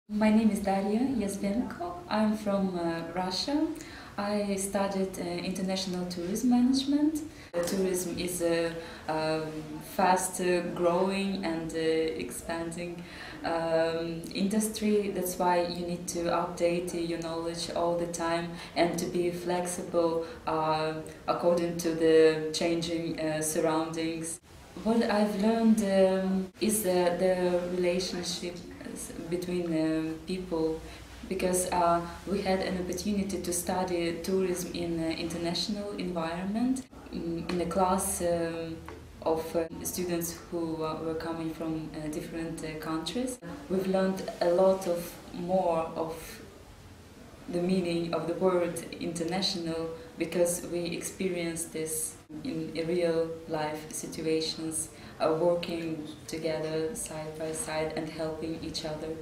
My name is Daria Yazbenko. I'm from Russia. I studied international tourism management. Tourism is a fast growing and expanding industry. That's why you need to update your knowledge all the time and to be flexible according to the changing surroundings. What I've learned is the relationship between people, because we had an opportunity to study tourism in an international environment in a class of students who were coming from different countries. We've learned a lot of more of the meaning of the word international because we experienced this in real life situations, working together side by side and helping each other.